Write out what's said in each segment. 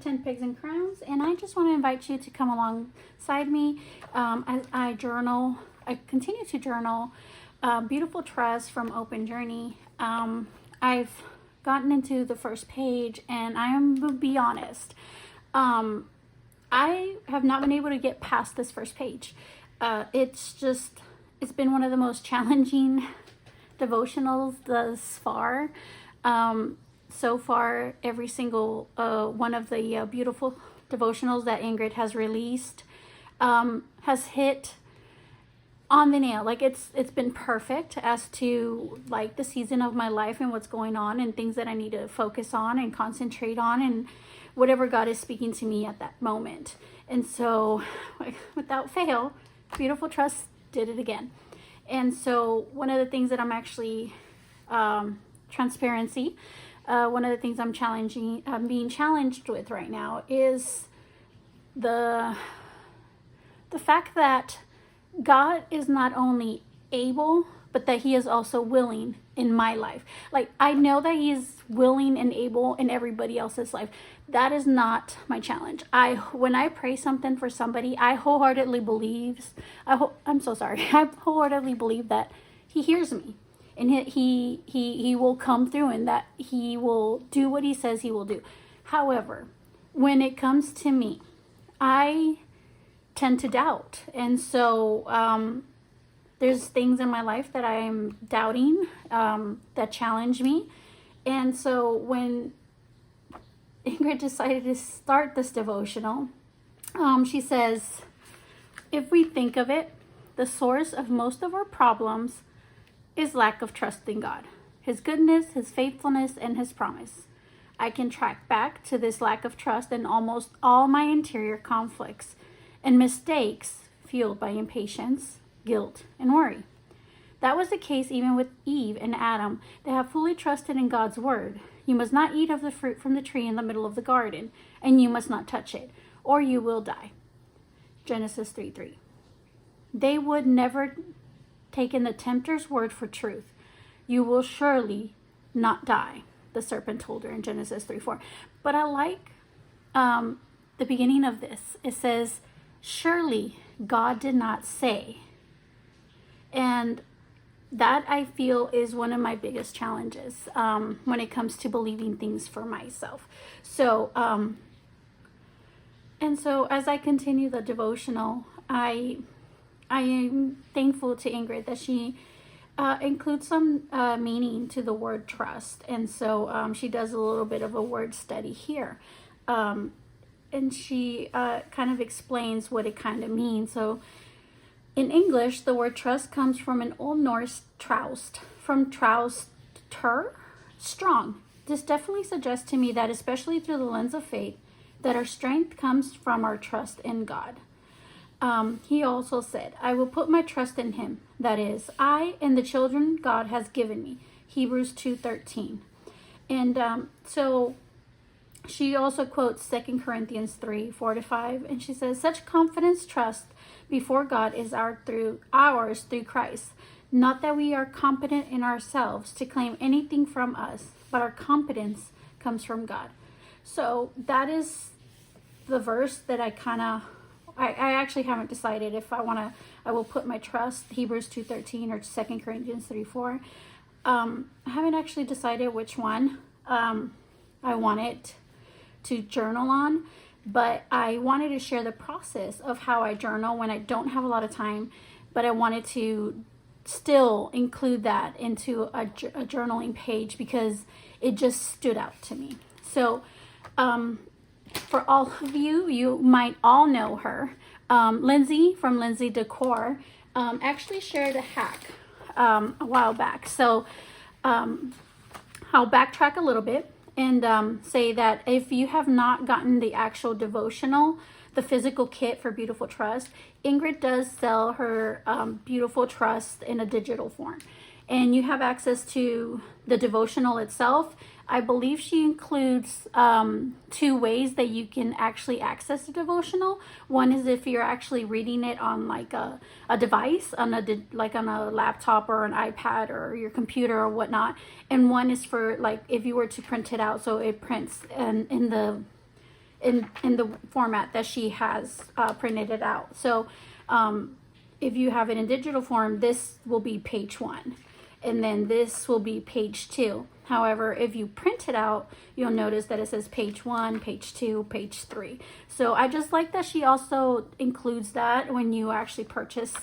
10 Pigs and Crowns, and I just want to invite you to come alongside me as I journal. I continue to journal Beautiful Trust from Open Journey. I've gotten into the first page, and I am to be honest, I have not been able to get past this first page. It's been one of the most challenging devotionals thus far. So far, every single one of the beautiful devotionals that Ingrid has released has hit on the nail. Like it's been perfect as to like the season of my life and what's going on and things that I need to focus on and concentrate on and whatever God is speaking to me at that moment. And so, without fail, Beautiful Trust did it again. And so one of the things that I'm actually transparency. One of the things I'm being challenged with right now is the fact that God is not only able, but that He is also willing in my life. Like, I know that He is willing and able in everybody else's life. That is not my challenge. When I pray something for somebody, I wholeheartedly believe. I wholeheartedly believe that He hears me. And he will come through and that He will do what He says He will do. However, when it comes to me, I tend to doubt. And so there's things in my life that I am doubting that challenge me. And so when Ingrid decided to start this devotional, she says, if we think of it, the source of most of our problems is lack of trust in God, His goodness, His faithfulness, and His promise. I can track back to this lack of trust in almost all my interior conflicts and mistakes fueled by impatience, guilt, and worry. That was the case even with Eve and Adam. They have fully trusted in God's word. You must not eat of the fruit from the tree in the middle of the garden, and you must not touch it, or you will die. Genesis 3:3. They would never taken the tempter's word for truth. You will surely not die, the serpent told her in Genesis 3:4. But I like the beginning of this. It says, surely God did not say. And that I feel is one of my biggest challenges when it comes to believing things for myself. So, and so as I continue the devotional, I am thankful to Ingrid that she includes some meaning to the word trust. And so she does a little bit of a word study here. And she kind of explains what it kind of means. So in English, the word trust comes from an Old Norse traust, from trauster, strong. This definitely suggests to me that, especially through the lens of faith, that our strength comes from our trust in God. He also said, I will put my trust in Him. That is, I and the children God has given me. Hebrews 2:13. And so she also quotes 2 Corinthians 3:4-5. And she says, such confidence, trust before God is ours through Christ. Not that we are competent in ourselves to claim anything from us, but our competence comes from God. So that is the verse that I actually haven't decided if I will put my trust, Hebrews 2:13 or 2 Corinthians 3:4. I haven't actually decided which one I wanted to journal on, but I wanted to share the process of how I journal when I don't have a lot of time, but I wanted to still include that into a journaling page because it just stood out to me. So, for all of you, you might all know her. Lindsay from Lindsay Decor actually shared a hack a while back. So I'll backtrack a little bit and say that if you have not gotten the actual devotional, the physical kit for Beautiful Trust, Ingrid does sell her Beautiful Trust in a digital form. And you have access to the devotional itself. I believe she includes 2 ways that you can actually access the devotional. One is if you're actually reading it on like a device, on a laptop or an iPad or your computer or whatnot. And one is for like if you were to print it out, so it prints and in the format that she has printed it out. So if you have it in digital form, this will be page 1, and then this will be page 2. However, if you print it out, you'll notice that it says page 1, page 2, page 3. So I just like that she also includes that when you actually purchase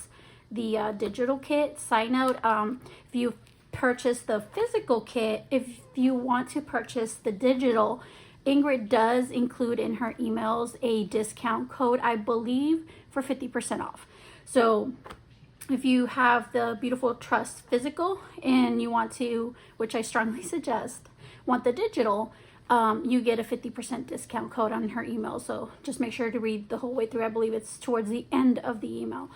the digital kit. Side note, if you purchase the physical kit, if you want to purchase the digital, Ingrid does include in her emails a discount code, I believe, for 50% off. So if you have the Beautiful Trust physical and you want to, which I strongly suggest, want the digital, you get a 50% discount code on her email. So just make sure to read the whole way through. I believe it's towards the end of the email.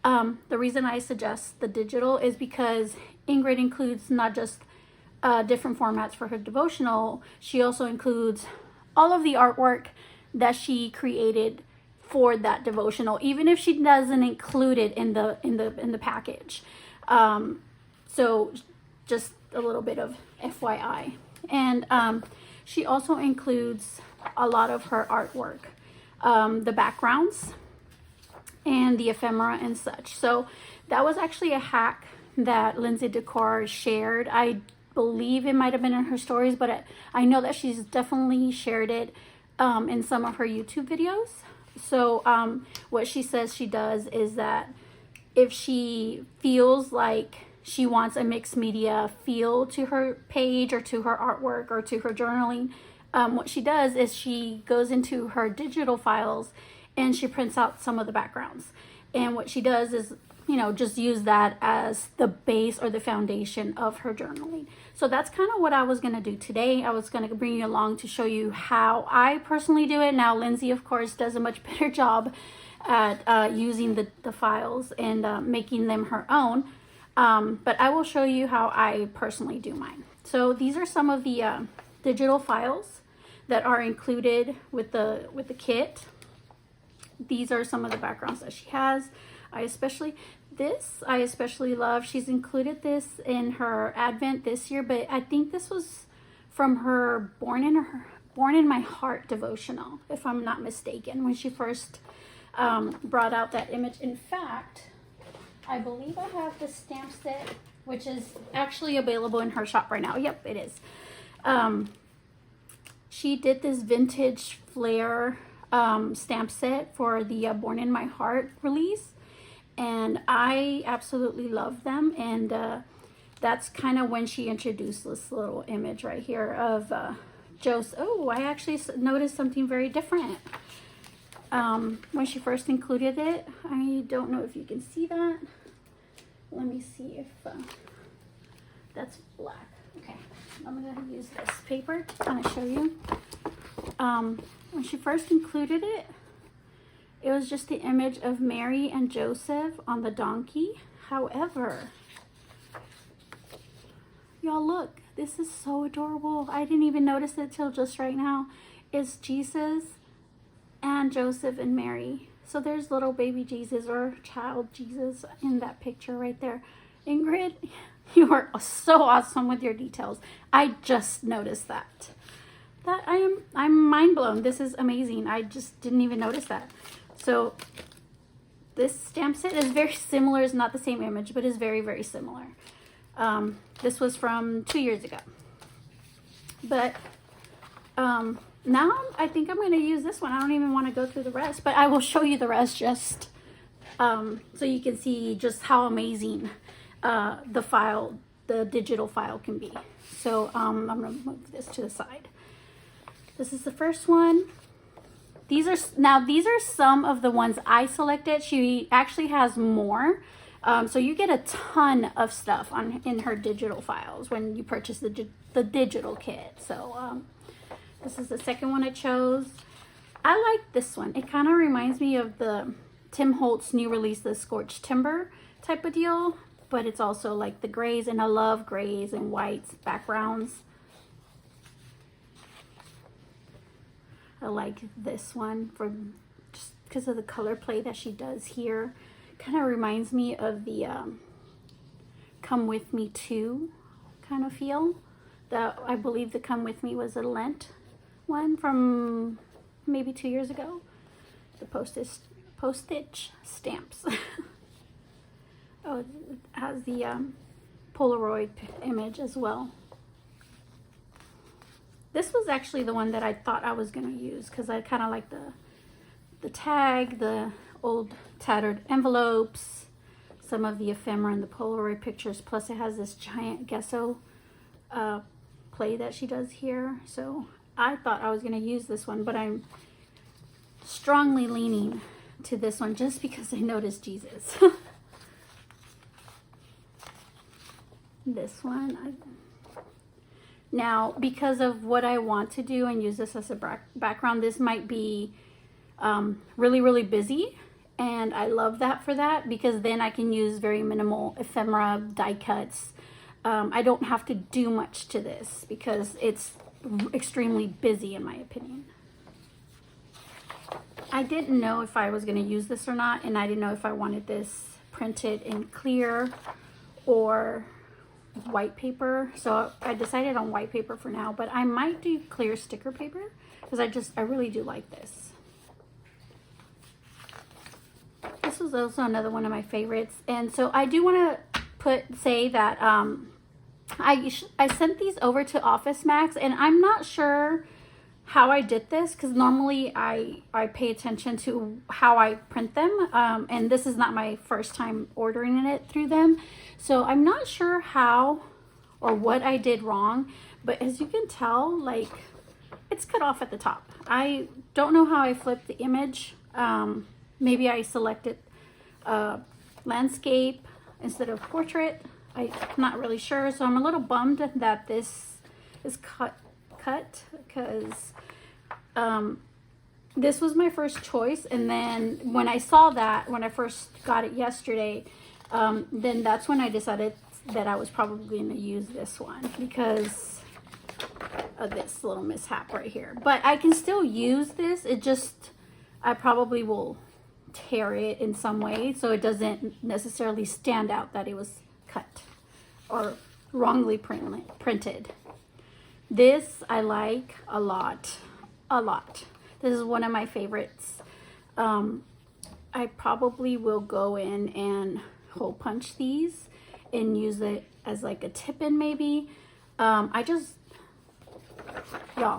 The reason I suggest the digital is because Ingrid includes not just different formats for her devotional, she also includes all of the artwork that she created for that devotional, even if she doesn't include it in the package. So just a little bit of FYI. And she also includes a lot of her artwork, the backgrounds and the ephemera and such. So that was actually a hack that Lindsay Decor shared. I believe it might have been in her stories, but I know that she's definitely shared it in some of her YouTube videos. So what she says she does is that if she feels like she wants a mixed media feel to her page or to her artwork or to her journaling, what she does is she goes into her digital files and she prints out some of the backgrounds. And what she does is, you know, just use that as the base or the foundation of her journaling. So that's kind of what I was going to do today. I was going to bring you along to show you how I personally do it. Now, Lindsay, of course, does a much better job at using the files and making them her own. But I will show you how I personally do mine. So these are some of the digital files that are included with the kit. These are some of the backgrounds that she has. I especially love. She's included this in her Advent this year, but I think this was from her Born in My Heart devotional, if I'm not mistaken, when she first brought out that image. In fact, I believe I have the stamp set, which is actually available in her shop right now. Yep, it is. She did this vintage flair stamp set for the Born in My Heart release, and I absolutely love them. And that's kind of when she introduced this little image right here of Joseph. Oh, I actually noticed something very different when she first included it. I don't know if you can see that. Let me see if that's black. Okay, I'm gonna use this paper to kind of show you. When she first included it, it was just the image of Mary and Joseph on the donkey. However, y'all look, this is so adorable. I didn't even notice it till just right now. It's Jesus and Joseph and Mary. So there's little baby Jesus or child Jesus in that picture right there. Ingrid, you are so awesome with your details. I just noticed that. I'm mind blown. This is amazing. I just didn't even notice that. So this stamp set is very similar. It's not the same image, but is very, very similar. This was from 2 years ago. But now I think I'm going to use this one. I don't even want to go through the rest, but I will show you the rest just so you can see just how amazing the digital file can be. So I'm going to move this to the side. This is the first one. These are some of the ones I selected. She actually has more. So you get a ton of stuff in her digital files when you purchase the digital kit. So this is the second one I chose. I like this one. It kind of reminds me of the Tim Holtz new release, the Scorched Timber type of deal, but it's also like the grays, and I love grays and whites backgrounds. I like this one just because of the color play that she does here. Kind of reminds me of the Come With Me Too kind of feel. I believe the Come With Me was a Lent one from maybe 2 years ago. The postage stamps. Oh, it has the Polaroid image as well. This was actually the one that I thought I was going to use because I kind of like the tag, the old tattered envelopes, some of the ephemera and the Polaroid pictures. Plus it has this giant gesso play that she does here. So I thought I was going to use this one, but I'm strongly leaning to this one just because I noticed Jesus. This one. Now, because of what I want to do and use this as a background, this might be really, really busy. And I love that for that because then I can use very minimal ephemera die cuts. I don't have to do much to this because it's extremely busy in my opinion. I didn't know if I was going to use this or not, and I didn't know if I wanted this printed in clear or white paper. So I decided on white paper for now, but I might do clear sticker paper because I really do like this. This was also another one of my favorites. And so I do want to say that I sent these over to Office Max, and I'm not sure how I did this because normally I pay attention to how I print them, and this is not my first time ordering it through them, so I'm not sure how or what I did wrong, but as you can tell, like, it's cut off at the top. I don't know how I flipped the image. Maybe I selected landscape instead of portrait. I'm not really sure, so I'm a little bummed that this is cut because this was my first choice, and then when I saw that, when I first got it yesterday, then that's when I decided that I was probably going to use this one because of this little mishap right here. But I can still use this. It just, I probably will tear it in some way so it doesn't necessarily stand out that it was cut or wrongly printed. This I like a lot. This is one of my favorites. I probably will go in and hole punch these and use it as like a tip-in maybe. Y'all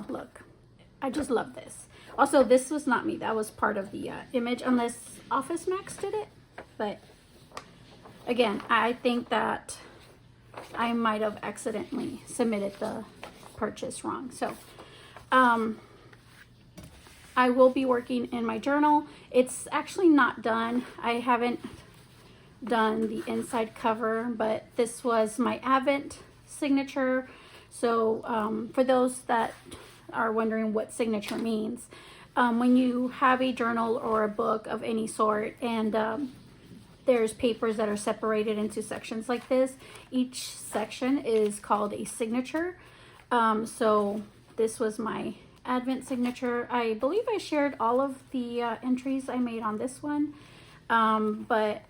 look, I just love this. Also, this was not me. That was part of the image, unless Office Max did it. But again, I think that I might have accidentally submitted the purchase wrong. So I will be working in my journal. It's actually not done. I haven't done the inside cover, but this was my Advent signature. So for those that are wondering what signature means, when you have a journal or a book of any sort, and there's papers that are separated into sections like this, each section is called a signature. So this was my Advent signature. I believe I shared all of the entries I made on this one, but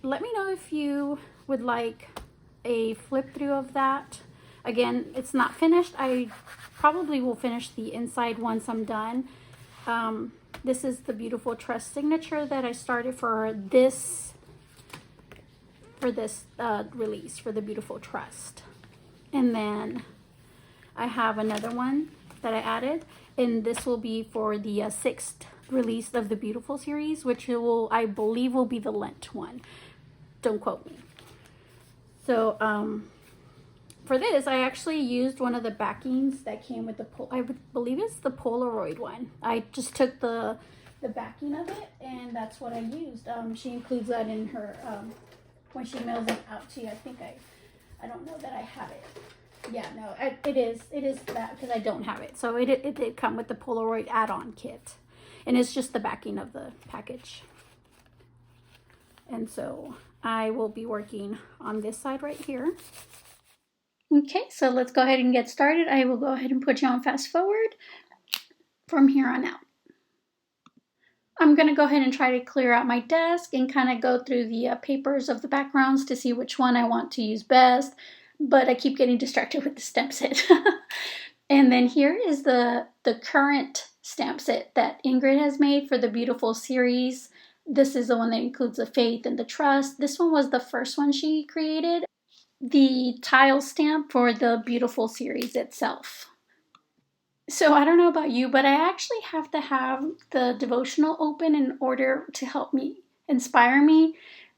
let me know if you would like a flip through of that. Again, it's not finished. I probably will finish the inside once I'm done. This is the Beautiful Trust signature that I started for this release, for the Beautiful Trust. And then I have another one that I added, and this will be for the 6th release of the Beautiful series, which I believe will be the Lent one. Don't quote me. So for this, I actually used one of the backings that came with I believe it's the Polaroid one. I just took the backing of it, and that's what I used. She includes that in her when she mails it out to you. I don't know that I have it. Yeah, no, it is that, because I don't have it. So it did come with the Polaroid add-on kit, and it's just the backing of the package. And so I will be working on this side right here. Okay, so let's go ahead and get started. I will go ahead and put you on fast forward from here on out. I'm going to go ahead and try to clear out my desk and kind of go through the papers of the backgrounds to see which one I want to use best. But I keep getting distracted with the stem set. And then here is the current stamp set that Ingrid has made for the Beautiful series. This is the one that includes the faith and the trust. This one was the first one she created. The tile stamp for the Beautiful series itself. So I don't know about you, but I actually have to have the devotional open in order to help me inspire me.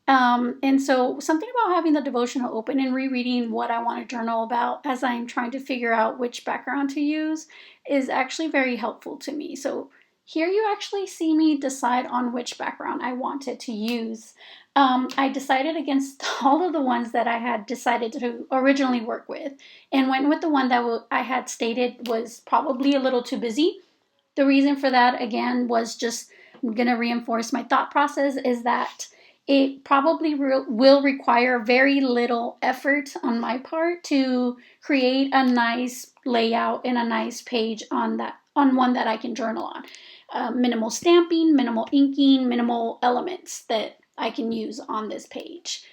And so something about having the devotional open and rereading what I want to journal about as I'm trying to figure out which background to use is actually very helpful to me. So here you actually see me decide on which background I wanted to use. I decided against all of the ones that I had decided to originally work with and went with the one that I had stated was probably a little too busy. The reason for that, again, was just, I'm going to reinforce my thought process, is that it probably will require very little effort on my part to create a nice layout and a nice page on one that I can journal on. Minimal stamping, minimal inking, minimal elements that I can use on this page.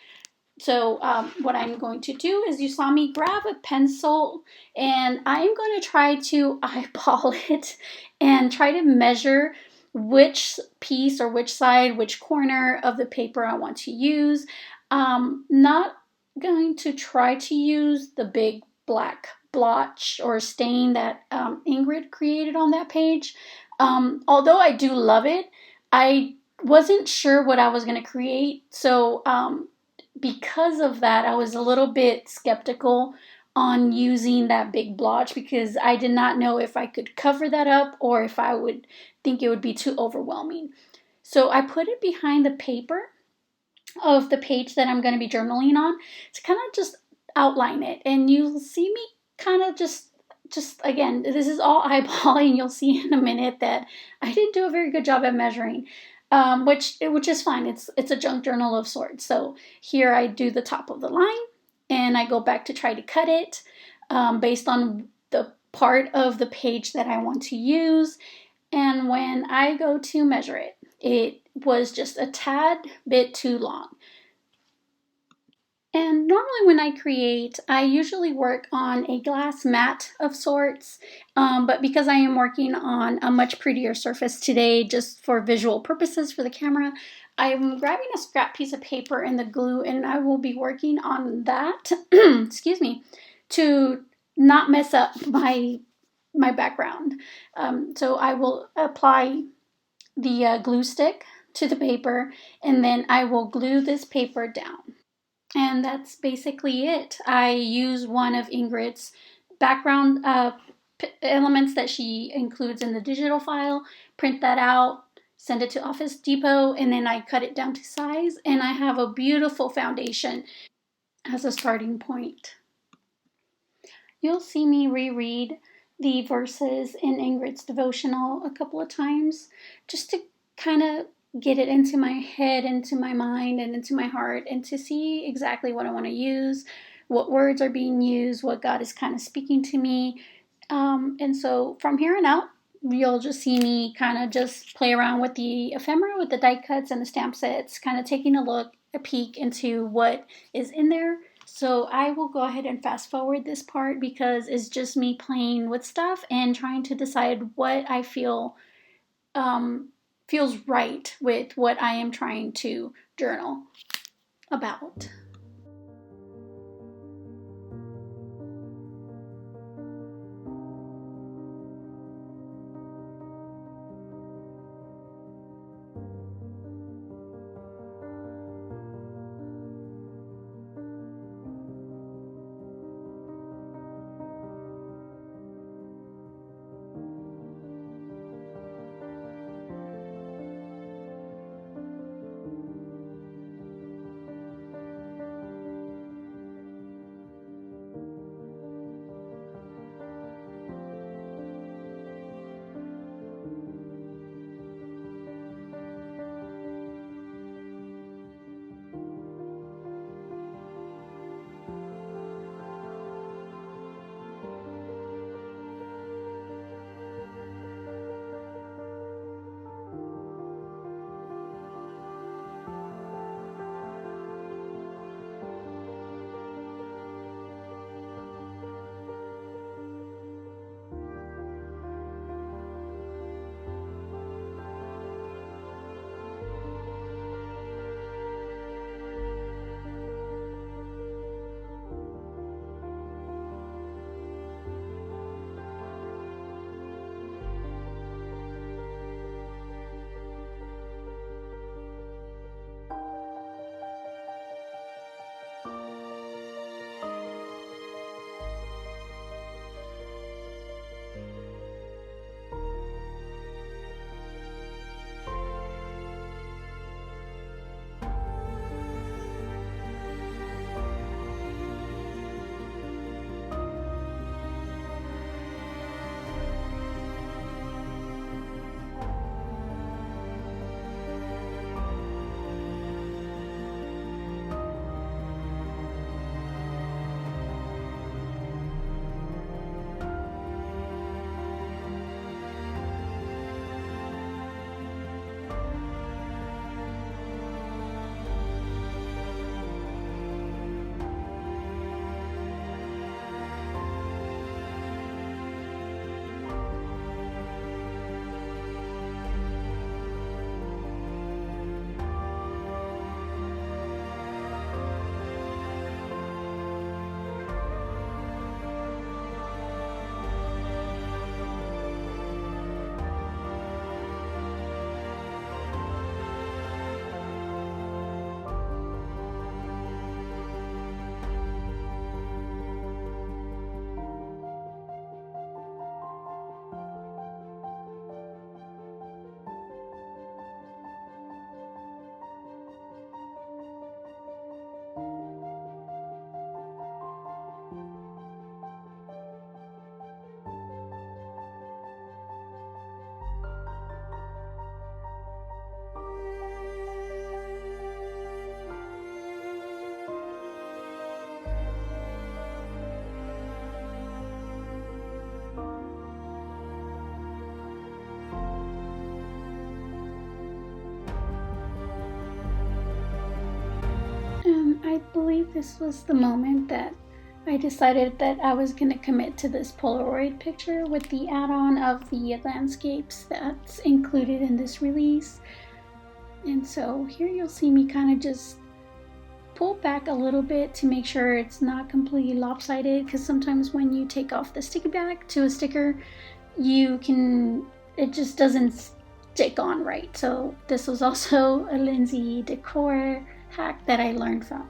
So what I'm going to do is, you saw me grab a pencil and I'm going to try to eyeball it and try to measure which piece or which side, which corner of the paper I want to use. Not going to try to use the big black blotch or stain that Ingrid created on that page. Although I do love it, I wasn't sure what I was going to create. So because of that, I was a little bit skeptical on using that big blotch because I did not know if I could cover that up or if I would think it would be too overwhelming. So I put it behind the paper of the page that I'm going to be journaling on to kind of just outline it. And you'll see me kind of just again, this is all eyeballing. You'll see in a minute that I didn't do a very good job at measuring. Which is fine. It's a junk journal of sorts. So here I do the top of the line, and I go back to try to cut it based on the part of the page that I want to use. And when I go to measure it, it was just a tad bit too long. And normally when I create, I usually work on a glass mat of sorts, but because I am working on a much prettier surface today, just for visual purposes for the camera, I'm grabbing a scrap piece of paper and the glue, and I will be working on that, excuse me, to not mess up my background. So I will apply the glue stick to the paper, and then I will glue this paper down. And that's basically it. I use one of Ingrid's background elements that she includes in the digital file, print that out, send it to Office Depot, and then I cut it down to size, and I have a beautiful foundation as a starting point. You'll see me reread the verses in Ingrid's devotional a couple of times just to kind of get it into my head, into my mind, and into my heart, and to see exactly what I want to use, what words are being used, what God is kind of speaking to me. And so from here on out, you'll just see me kind of just play around with the ephemera, with the die cuts and the stamp sets, kind of taking a peek into what is in there. So I will go ahead and fast forward this part because it's just me playing with stuff and trying to decide what I feel feels right with what I am trying to journal about. believe this was the moment that I decided that I was going to commit to this Polaroid picture with the add-on of the landscapes that's included in this release. And so here you'll see me kind of just pull back a little bit to make sure it's not completely lopsided, because sometimes when you take off the sticky back to a sticker, it just doesn't stick on right. So this was also a Lindsay decor hack that I learned from.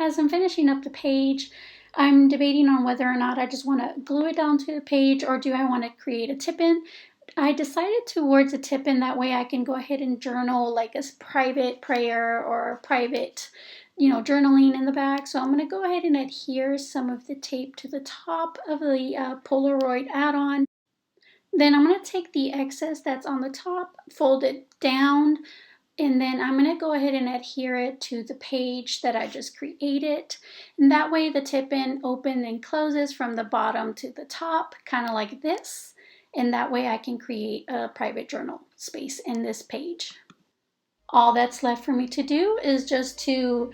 as I'm finishing up the page, I'm debating on whether or not I just want to glue it down to the page or do I want to create a tip-in. I decided towards a tip-in, that way I can go ahead and journal like a private prayer or private, journaling in the back. So I'm going to go ahead and adhere some of the tape to the top of the Polaroid add-on. Then I'm going to take the excess that's on the top, fold it down, and then I'm going to go ahead and adhere it to the page that I just created. And that way the tip-in opens and closes from the bottom to the top, kind of like this. And that way I can create a private journal space in this page. All that's left for me to do is just to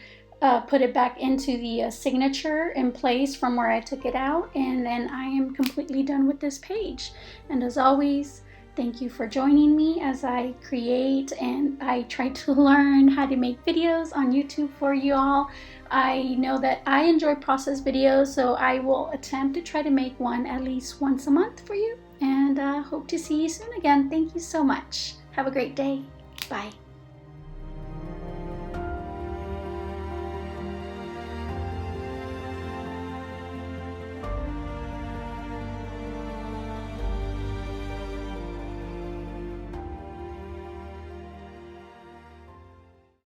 put it back into the signature in place from where I took it out, and then I am completely done with this page. And as always, thank you for joining me as I create and I try to learn how to make videos on YouTube for you all. I know that I enjoy process videos, so I will attempt to try to make one at least once a month for you, and hope to see you soon again. Thank you so much. Have a great day. Bye.